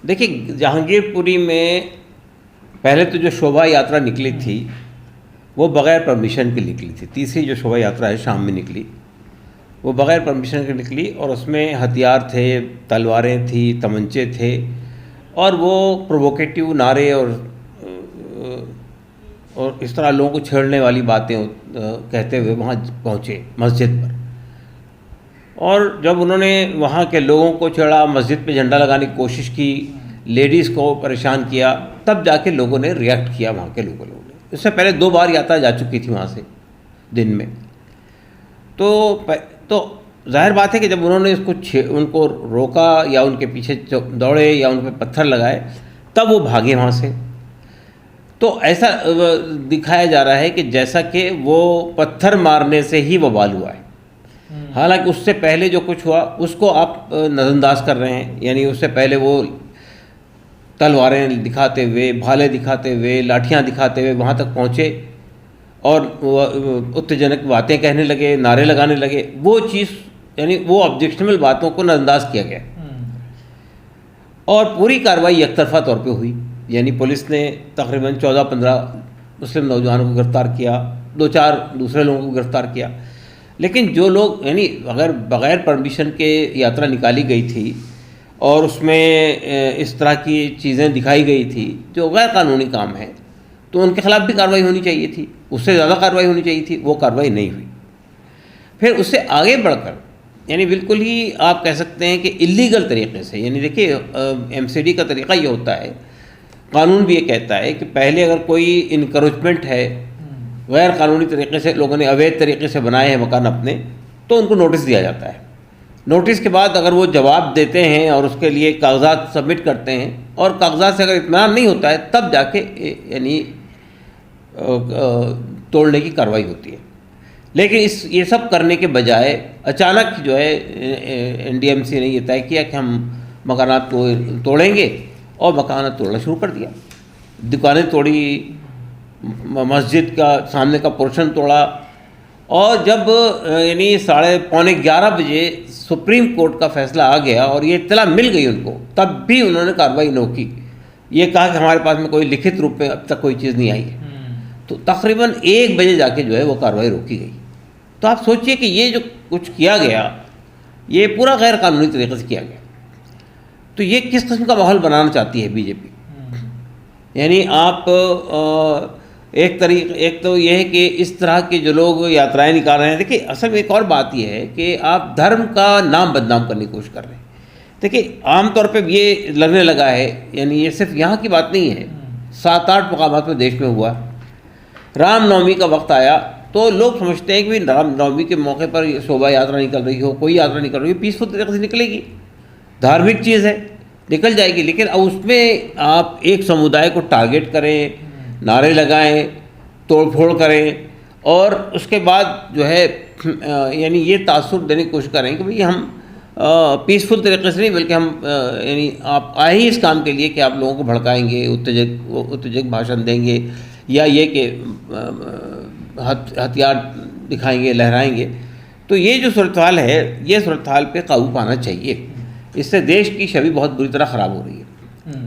देखिए, जहांगीरपुरी में पहले तो जो शोभा यात्रा निकली थी वो बग़ैर परमिशन की निकली थी। तीसरी जो शोभा यात्रा है शाम में निकली, वो बग़ैर परमिशन की निकली और उसमें हथियार थे, तलवारें थी, तमंचे थे और वो प्रोवोकेटिव नारे और इस तरह लोगों को छेड़ने वाली बातें कहते हुए वहाँ पहुँचे मस्जिद पर। और जब उन्होंने वहाँ के लोगों को छेड़ा, मस्जिद पे झंडा लगाने की कोशिश की, लेडीज़ को परेशान किया, तब जाके लोगों ने रिएक्ट किया। वहाँ के लोगों ने इससे पहले 2 बार यात्रा जा चुकी थी वहाँ से दिन में। तो जाहिर बात है कि जब उन्होंने उनको रोका या उनके पीछे दौड़े या उन पर पत्थर लगाए, तब वो भागे वहाँ से। तो ऐसा दिखाया जा रहा है कि जैसा कि वो पत्थर मारने से ही बवाल हुआ है। हालांकि उससे पहले जो कुछ हुआ उसको आप नज़रअंदाज कर रहे हैं। यानी उससे पहले वो तलवारें दिखाते हुए, भाले दिखाते हुए, लाठियां दिखाते हुए वहाँ तक पहुँचे और उत्तेजनक बातें कहने लगे, नारे लगाने लगे। वो चीज़ यानी वो ऑब्जेक्शनबल बातों को नज़रअंदाज किया गया और पूरी कार्रवाई एकतरफा तौर पे हुई। यानी पुलिस ने तकरीबन 14-15 मुस्लिम नौजवानों को गिरफ़्तार किया, 2-4 दूसरे लोगों को गिरफ़्तार किया। लेकिन जो लोग यानी अगर बग़ैर परमिशन के यात्रा निकाली गई थी और उसमें इस तरह की चीज़ें दिखाई गई थी जो गैर कानूनी काम है, तो उनके ख़िलाफ़ भी कार्रवाई होनी चाहिए थी, उससे ज़्यादा कार्रवाई होनी चाहिए थी। वो कार्रवाई नहीं हुई। फिर उससे आगे बढ़कर यानी बिल्कुल ही आप कह सकते हैं कि इल्लीगल तरीक़े से, यानी देखिए MCD का तरीक़ा ये होता है, कानून भी ये कहता है कि पहले अगर कोई इनकरेजमेंट है, गैर कानूनी तरीक़े से लोगों ने अवैध तरीक़े से बनाए हैं मकान अपने, तो उनको नोटिस दिया जाता है। नोटिस के बाद अगर वो जवाब देते हैं और उसके लिए कागजात सबमिट करते हैं और कागजात से अगर इत्मीनान नहीं होता है, तब जाके यानी तोड़ने की कार्रवाई होती है। लेकिन ये सब करने के बजाय अचानक जो है NDMC ने ये तय किया कि हम मकानात तोड़ेंगे और मकानात तोड़ना शुरू कर दिया। दुकानें तोड़ी, मस्जिद का सामने का पोर्शन तोड़ा और जब यानी 11:15 बजे सुप्रीम कोर्ट का फैसला आ गया और ये इत्तला मिल गई उनको, तब भी उन्होंने कार्रवाई न की। ये कहा कि हमारे पास में कोई लिखित रूप में अब तक कोई चीज़ नहीं आई है। तो तकरीबन 1 बजे जाके जो है वो कार्रवाई रोकी गई। तो आप सोचिए कि ये जो कुछ किया गया, ये पूरा गैर कानूनी तरीके से किया गया। तो ये किस किस्म का माहौल बनाना चाहती है बीजेपी? यानी आप एक तो ये है कि इस तरह के जो लोग यात्राएं निकाल रहे हैं, देखिए असल में एक और बात ये है कि आप धर्म का नाम बदनाम करने की कोशिश कर रहे हैं। देखिए आमतौर पे ये लगने लगा है, यानी ये सिर्फ यहाँ की बात नहीं है, 7-8 मकामात में देश में हुआ। रामनवमी का वक्त आया तो लोग समझते हैं कि भाई रामनवमी के मौके पर शोभा यात्रा निकल रही हो, कोई यात्रा निकल रही हो, पीसफुल तरीके से निकलेगी, धार्मिक चीज़ है, निकल जाएगी। लेकिन अब उसमें आप एक समुदाय को टारगेट करें, नारे लगाएं, तोड़फोड़ करें और उसके बाद जो है यानी ये तासुर देने की कोशिश करें कि भाई हम पीसफुल तरीके से नहीं, बल्कि हम यानी आप आए ही इस काम के लिए कि आप लोगों को भड़काएंगे, उत्तेजक भाषण देंगे या ये कि हथियार दिखाएंगे, लहराएंगे। तो ये जो सूरत हाल है, ये सूरत हाल पे काबू पाना चाहिए। इससे देश की छवि बहुत बुरी तरह ख़राब हो रही है।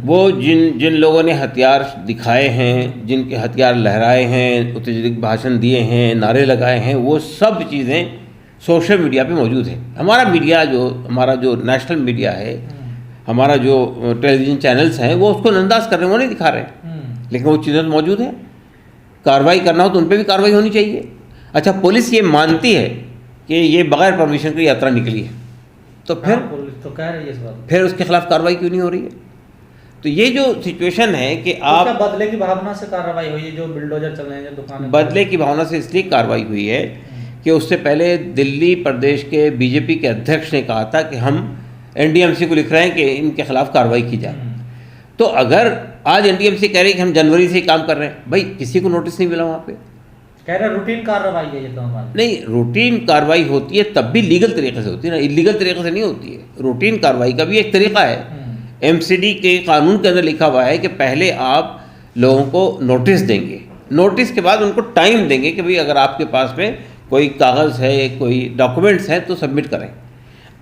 वो जिन लोगों ने हथियार दिखाए हैं, जिनके हथियार लहराए हैं, उत्तेजक भाषण दिए हैं, नारे लगाए हैं, वो सब चीज़ें सोशल मीडिया पे मौजूद है। हमारा जो नेशनल मीडिया है, हमारा जो टेलीविज़न चैनल्स हैं, वो उसको नंदाज कर रहे हैं, वो नहीं दिखा रहे, लेकिन वो चीज़ें मौजूद हैं। कार्रवाई करना हो तो उन पर भी कार्रवाई होनी चाहिए। अच्छा, पुलिस ये मानती है कि ये बगैर परमिशन की यात्रा निकली है, तो फिर पुलिस तो कह रही है इस बात, फिर उसके खिलाफ कार्रवाई क्यों नहीं हो रही है? तो ये जो सिचुएशन है कि आप बदले की भावना से कार्रवाई हुई है, जो बिल्डोजर चल रहे हैं, जो दुकानें, बदले की भावना से इसलिए कार्रवाई हुई है कि उससे पहले दिल्ली प्रदेश के बीजेपी के अध्यक्ष ने कहा था कि हम NDMC को लिख रहे हैं कि इनके खिलाफ कार्रवाई की जाए। तो अगर आज NDMC कह रही है कि हम जनवरी से ही काम कर रहे हैं, भाई किसी को नोटिस नहीं मिला वहाँ पे, कह रहे रूटीन कार्रवाई है ये तो हमारी। नहीं, रूटीन कार्रवाई होती है तब भी लीगल तरीके से होती है ना, इलीगल तरीके से नहीं होती है। रूटीन कार्रवाई का भी एक तरीका है। MCD के कानून के अंदर लिखा हुआ है कि पहले आप लोगों को नोटिस देंगे, नोटिस के बाद उनको टाइम देंगे कि भाई अगर आपके पास में कोई कागज़ है, कोई डॉक्यूमेंट्स हैं तो सबमिट करें।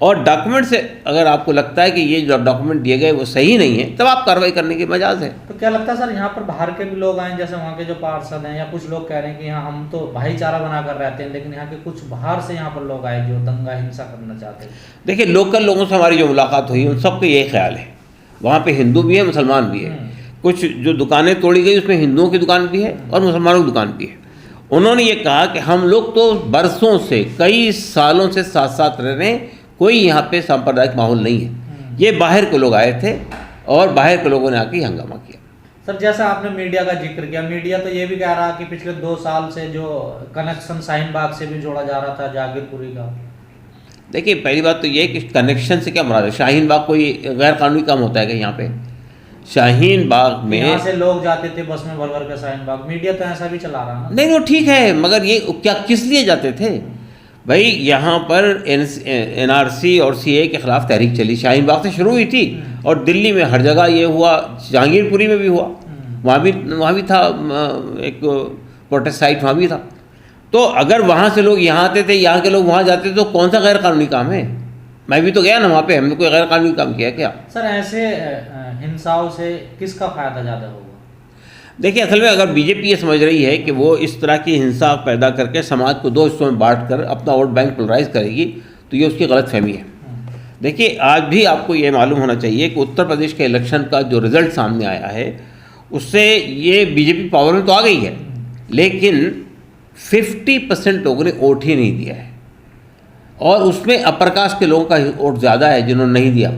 और डॉक्यूमेंट से अगर आपको लगता है कि ये जो डॉक्यूमेंट दिए गए वो सही नहीं है, तब आप कार्रवाई करने की मजाज है। तो क्या लगता है सर, यहाँ पर बाहर के भी लोग आए, जैसे वहाँ के जो पार्षद हैं या कुछ लोग कह रहे हैं कि यहाँ हम तो भाईचारा बनाकर रहते हैं, लेकिन यहाँ के कुछ बाहर से यहाँ पर लोग आए जो दंगा हिंसा करना चाहते हैं? देखिए, लोकल लोगों से हमारी जो मुलाकात हुई उन सबका यही ख्याल है, वहाँ पे हिंदू भी है, मुसलमान भी है। कुछ जो दुकानें तोड़ी गई उसमें हिंदुओं की दुकान भी है और मुसलमानों की दुकान भी है। उन्होंने ये कहा कि हम लोग तो बरसों से, कई सालों से साथ साथ रह रहे हैं, कोई यहाँ पे सांप्रदायिक माहौल नहीं है। ये बाहर के लोग आए थे और बाहर के लोगों ने आके हंगामा किया। सर, जैसा आपने मीडिया का जिक्र किया, मीडिया तो ये भी कह रहा कि पिछले 2 साल से जो कनेक्शन शाहीन बाग से भी जोड़ा जा रहा था जागीरपुरी का। देखिए, पहली बात तो ये है कि कनेक्शन से क्या मुराद है? शाहीन बाग कोई गैर कानूनी काम होता है क्या यहाँ पे? शाहीन बाग में यहाँ से लोग जाते थे बस में भर भर के शाहीन बाग, मीडिया तो ऐसा भी चला रहा है। नहीं, वो ठीक है, मगर ये क्या किस लिए जाते थे भाई? यहाँ पर NRC और CAA के ख़िलाफ़ तहरीक चली, शाहीन बाग से शुरू हुई थी और दिल्ली में हर जगह ये हुआ, जहांगीरपुरी में भी हुआ, वहाँ भी था एक प्रोटेस्ट साइट, वहाँ भी था। तो अगर वहाँ से लोग यहाँ आते थे, यहाँ के लोग वहाँ जाते थे, तो कौन सा गैर कानूनी काम है? मैं भी तो गया ना वहाँ पे, हमने कोई गैर कानूनी काम किया क्या? सर, ऐसे हिंसाओं से किसका फ़ायदा ज़्यादा होगा? देखिए, असल में अगर बीजेपी ये समझ रही है कि वो इस तरह की हिंसा पैदा करके समाज को 2 हिस्सों में बांट कर अपना वोट बैंक पोलराइज करेगी, तो ये उसकी गलतफहमी है। देखिए, आज भी आपको ये मालूम होना चाहिए कि उत्तर प्रदेश के इलेक्शन का जो रिज़ल्ट सामने आया है उससे ये बीजेपी पावर में तो आ गई है, लेकिन 50% लोगों ने वोट ही नहीं दिया है और उसमें अपर कास्ट के लोगों का वोट ज़्यादा है जिन्होंने नहीं दिया।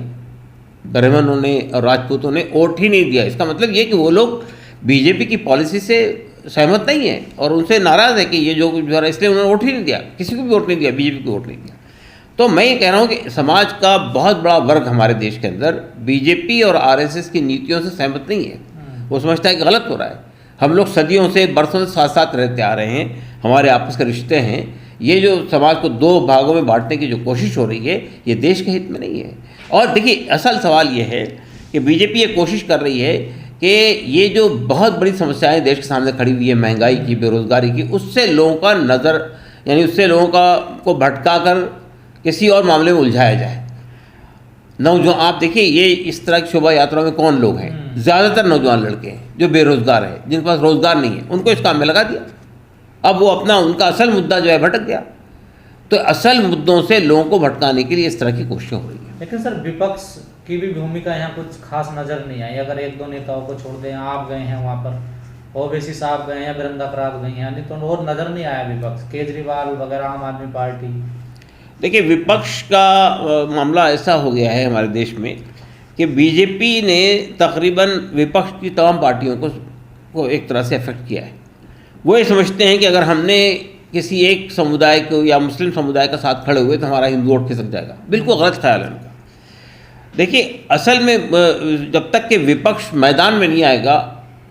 ब्राह्मणों ने और राजपूतों ने वोट ही नहीं दिया। इसका मतलब ये कि वो लोग बीजेपी की पॉलिसी से सहमत नहीं है और उनसे नाराज़ है कि ये जो कुछ हो रहा है, इसलिए उन्होंने वोट ही नहीं दिया, किसी को भी वोट नहीं दिया, बीजेपी को वोट नहीं दिया। तो मैं ये कह रहा हूँ कि समाज का बहुत बड़ा वर्ग हमारे देश के अंदर बीजेपी और RSS की नीतियों से सहमत नहीं है। वो समझता है कि गलत हो रहा है। हम लोग सदियों से, बरसों से साथ साथ रहते आ रहे हैं, हमारे आपस के रिश्ते हैं। ये जो समाज को 2 भागों में बांटने की जो कोशिश हो रही है, ये देश के हित में नहीं है। और देखिए, असल सवाल ये है कि बीजेपी ये कोशिश कर रही है कि ये जो बहुत बड़ी समस्याएं देश के सामने खड़ी हुई है, महंगाई की, बेरोज़गारी की, उससे लोगों का नज़र, यानी उससे लोगों को भटका कर किसी और मामले में उलझाया जाए। नौजवान, आप देखिए, ये इस तरह की शोभा यात्रा में कौन लोग हैं? ज़्यादातर नौजवान लड़के हैं जो बेरोज़गार हैं, जिनके पास रोज़गार नहीं है, उनको इस काम में लगा दिया। अब वो अपना, उनका असल मुद्दा जो है भटक गया। तो असल मुद्दों से लोगों को भटकाने के लिए इस तरह की कोशिशें हो रही हैं। लेकिन सर, विपक्ष की भी भूमिका यहाँ कुछ खास नज़र नहीं आई। अगर 1-2 नेताओं को छोड़ दें, आप गए हैं वहाँ पर, ओवैसी साहब गए हैं, वृंदा करार गई हैं, नहीं तो और नज़र नहीं आया विपक्ष, केजरीवाल वगैरह, आम आदमी पार्टी। देखिए, विपक्ष का मामला ऐसा हो गया है हमारे देश में कि बीजेपी ने तकरीबन विपक्ष की तमाम पार्टियों को एक तरह से अफेक्ट किया है। वो ये समझते हैं कि अगर हमने किसी एक समुदाय को या मुस्लिम समुदाय का साथ खड़े हुए तो हमारा हिंदू वोट खिसक जाएगा। बिल्कुल गलत ख्याल है उनका। देखिए, असल में जब तक कि विपक्ष मैदान में नहीं आएगा,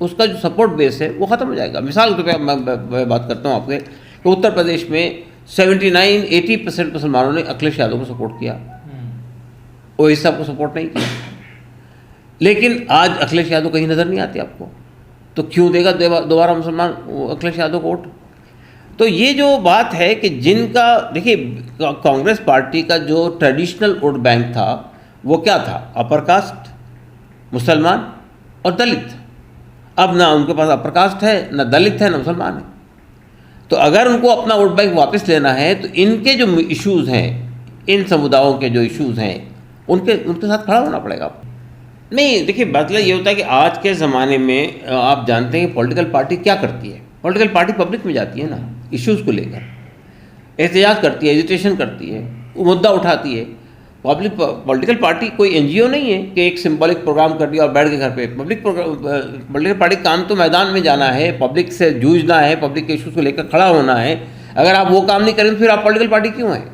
उसका जो सपोर्ट बेस है वो ख़त्म हो जाएगा। मिसाल के तौर पर मैं बात करता हूँ आपके कि उत्तर प्रदेश में 79-80% मुसलमानों ने अखिलेश यादव को सपोर्ट किया, ओवैसी साहब को सपोर्ट नहीं किया। लेकिन आज अखिलेश यादव कहीं नज़र नहीं आते आपको, तो क्यों देगा दोबारा मुसलमान अखिलेश यादव को वोट? तो ये जो बात है कि जिनका, देखिए, कांग्रेस पार्टी का जो ट्रेडिशनल वोट बैंक था वो क्या था? अपर कास्ट, मुसलमान और दलित। अब ना उनके पास अपर कास्ट है, ना दलित है, ना मुसलमान है। तो अगर उनको अपना वोट बैंक वापस लेना है तो इनके जो इश्यूज़ हैं, इन समुदायों के जो इश्यूज़ हैं, उनके साथ खड़ा होना पड़ेगा। नहीं, देखिए, मतलब ये होता है कि आज के ज़माने में आप जानते हैं कि पॉलिटिकल पार्टी क्या करती है। पॉलिटिकल पार्टी पब्लिक में जाती है ना, इश्यूज़ को लेकर एहतजाज करती है, एजिटेशन करती है, मुद्दा उठाती है। पॉलिटिकल पार्टी कोई NGO नहीं है कि एक सिंबॉलिक प्रोग्राम कर दिया और बैठ के घर पे। पॉलिटिकल पार्टी काम तो मैदान में जाना है, पब्लिक से जूझना है, पब्लिक के इश्यूज़ को लेकर खड़ा होना है। अगर आप वो काम नहीं करें तो फिर आप पॉलिटिकल पार्टी क्यों हैं?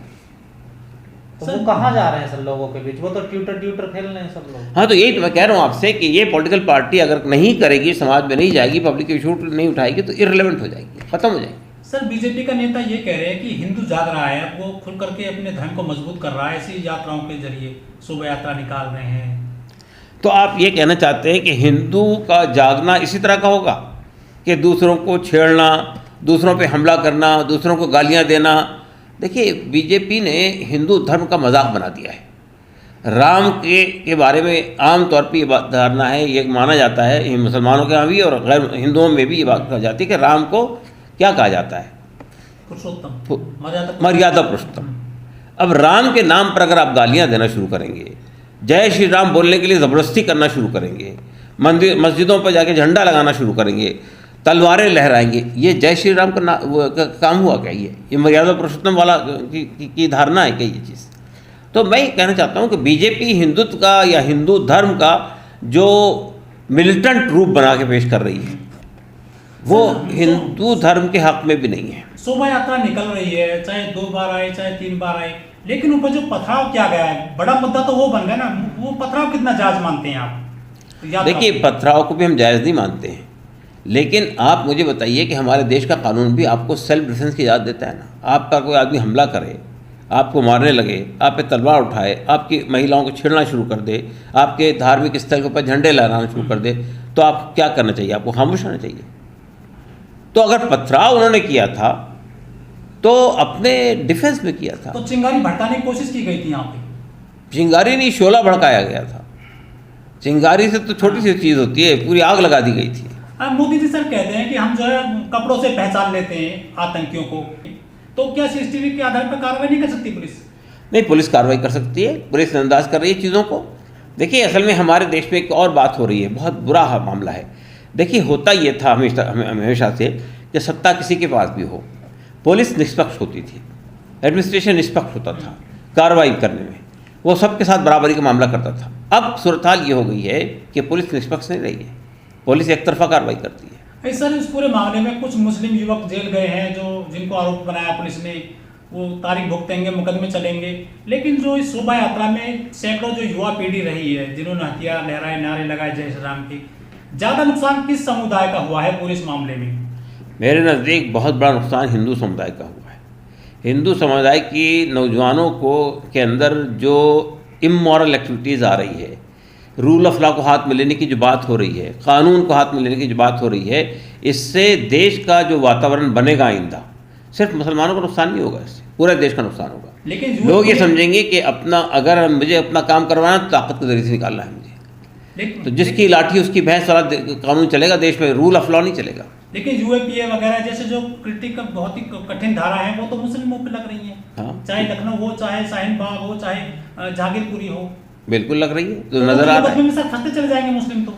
तो वो कहाँ जा रहे हैं सर लोगों के बीच? वो तो ट्यूटर खेल रहे हैं सब लोग। हाँ, तो यही तो मैं कह रहा हूँ आपसे कि ये पॉलिटिकल पार्टी अगर नहीं करेगी, समाज में नहीं जाएगी, पब्लिक के इशू नहीं उठाएगी, तो इररिलेवेंट हो जाएगी, ख़त्म हो जाएगी। सर, बीजेपी का नेता ये कह रहे हैं कि हिंदू जाग रहा है, वो खुल करके अपने धर्म को मजबूत कर रहा है, ऐसी यात्राओं के जरिए शोभा यात्रा निकाल रहे हैं। तो आप ये कहना चाहते हैं कि हिंदू का जागना इसी तरह का होगा कि दूसरों को छेड़ना, दूसरों पे हमला करना, दूसरों को गालियाँ देना? देखिए, बीजेपी ने हिंदू धर्म का मजाक बना दिया है। राम के बारे में आम तौर पे ये बात धारणा है, ये माना जाता है, ये मुसलमानों के यहाँ भी और गैर हिंदुओं में भी ये बात कहा जाती है कि राम को क्या कहा जाता है? पुरुषोत्तम, मर्यादा पुरुषोत्तम। अब राम के नाम पर अगर आप गालियाँ देना शुरू करेंगे, जय श्री राम बोलने के लिए ज़बरदस्ती करना शुरू करेंगे, मस्जिदों पर जाके झंडा लगाना शुरू करेंगे, तलवारें लहराएंगे, ये जय श्री राम का काम हुआ क्या? ये मर्यादा पुरुषोत्तम वाला की धारणा है क्या ये चीज़? तो मैं कहना चाहता हूँ कि बीजेपी हिंदुत्व का या हिंदू धर्म का जो मिलिटेंट रूप बना के पेश कर रही है, वो हिंदू धर्म के हक में भी नहीं है। शोभा यात्रा निकल रही है, चाहे 2 बार आए चाहे 3 बार आए, लेकिन ऊपर जो पथराव किया गया है, बड़ा मुद्दा तो वो बन गया ना। वो पथराव कितना जायज मानते हैं आप? देखिए, पथराव को भी हम जायज़ नहीं मानते हैं, लेकिन आप मुझे बताइए कि हमारे देश का कानून भी आपको सेल्फ डिफेंस की इजाज़त देता है ना। आप पर कोई आदमी हमला करे, आपको मारने लगे, आप पे तलवार उठाए, आपकी महिलाओं को छेड़ना शुरू कर दे, आपके धार्मिक स्थल के ऊपर झंडे लहराना शुरू कर दे, तो आप क्या करना चाहिए? आपको खामोश रहना चाहिए। तो अगर पथराव उन्होंने किया था तो अपने डिफेंस में किया था। तो चिंगारी भड़काने की कोशिश की गई थी यहाँ पे। चिंगारी नहीं, शोला भड़काया गया था। चिंगारी से तो छोटी सी चीज़ होती है, पूरी आग लगा दी गई थी। मोदी जी सर कहते हैं कि हम जो है कपड़ों से पहचान लेते हैं आतंकियों को, तो क्या सीसीटीवी के आधार पर कार्रवाई नहीं कर सकती पुलिस? नहीं, पुलिस कार्रवाई कर सकती है, पुलिस नजरअंदाज कर रही है चीज़ों को। देखिए, असल में हमारे देश में एक और बात हो रही है, बहुत बुरा मामला है। देखिए, होता ये था हमेशा से कि सत्ता किसी के पास भी हो, पुलिस निष्पक्ष होती थी, एडमिनिस्ट्रेशन निष्पक्ष होता था कार्रवाई करने में, वो सबके साथ बराबरी का मामला करता था। अब सूरत हाल ये हो गई है कि पुलिस निष्पक्ष नहीं रही है, पुलिस एक तरफा कार्रवाई करती है। सर, इस पूरे मामले में कुछ मुस्लिम युवक जेल गए हैं, जिनको आरोप बनाया पुलिस ने, वो तारीख भुगतेंगे, मुकदमे चलेंगे, लेकिन जो इस शोभा यात्रा में सैकड़ों जो युवा पीढ़ी रही है, जिन्होंने हथियार लहराए, नारे लगाए जय श्री राम के, ज़्यादा नुकसान किस समुदाय का हुआ है पूरे इस मामले में? मेरे नज़दीक बहुत बड़ा नुकसान हिंदू समुदाय का हुआ है। हिंदू समुदाय की नौजवानों के अंदर जो इमोरल एक्टिविटीज़ आ रही है, रूल ऑफ लॉ को हाथ में लेने की जो बात हो रही है, कानून को हाथ में लेने की जो बात हो रही है, इससे देश का जो वातावरण बनेगा आइंदा, सिर्फ मुसलमानों का नुकसान नहीं होगा, इससे पूरे देश का नुकसान होगा। लेकिन लोग ये समझेंगे कि अगर मुझे अपना काम करवाना तो ताकत के जरिए से निकालना है मुझे, तो जिसकी लाठी उसकी भैंस वाला कानून चलेगा देश में, रूल ऑफ लॉ नहीं चलेगा। लेकिन यूएपीए वगैरह जैसे जो क्रिटिकल बहुत ही कठिन धारा है, वो तो मुस्लिमों पे लग रही है। हाँ, चाहे लखनऊ हो, चाहे शाहीन बाग हो, चाहे जहांगीरपुरी हो, बिल्कुल लग रही है, तो नजर आ रहा है। सर फंसते चले जाएंगे मुस्लिम तो।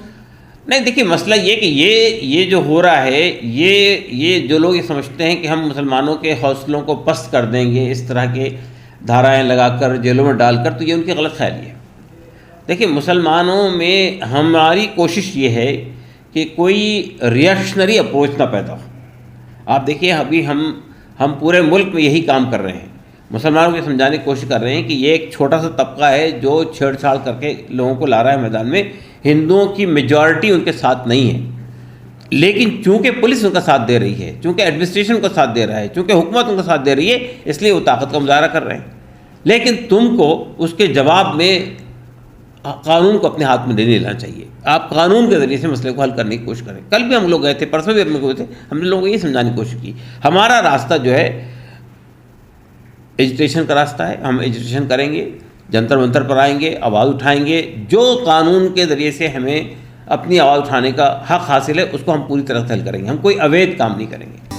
नहीं, देखिए, मसला ये कि ये जो हो रहा है, ये जो लोग ये समझते हैं कि हम मुसलमानों के हौसलों को पस्त कर देंगे इस तरह के धाराएं लगाकर, जेलों में डालकर, तो ये उनकी गलत ख्याली है। देखिए, मुसलमानों में हमारी कोशिश ये है कि कोई रिएक्शनरी अप्रोच ना पैदा हो। आप देखिए, अभी हम पूरे मुल्क में यही काम कर रहे हैं, मुसलमानों को समझाने की कोशिश कर रहे हैं कि ये एक छोटा सा तबका है जो छेड़छाड़ करके लोगों को ला रहा है मैदान में। हिंदुओं की मेजॉरिटी उनके साथ नहीं है, लेकिन चूंकि पुलिस उनका साथ दे रही है, चूंकि एडमिनिस्ट्रेशन उनका साथ दे रहा है, चूंकि हुकूमत उनका साथ दे रही है, इसलिए वो ताकत का मुजाहरा कर रहे हैं। लेकिन तुमको उसके जवाब में कानून को अपने हाथ में नहीं लेना चाहिए। आप कानून के ज़रिए से मसले को हल करने की कोशिश करें। कल भी हम लोग गए थे, परसों भी हम लोग गए थे, हमने लोगों को ये समझाने की कोशिश की, हमारा रास्ता जो है एजुटेशन का रास्ता है, हम एजुटेशन करेंगे, जंतर मंतर पर आएंगे, आवाज़ उठाएंगे, जो कानून के ज़रिए से हमें अपनी आवाज़ उठाने का हक हासिल है उसको हम पूरी तरह से हल करेंगे। हम कोई अवैध काम नहीं करेंगे।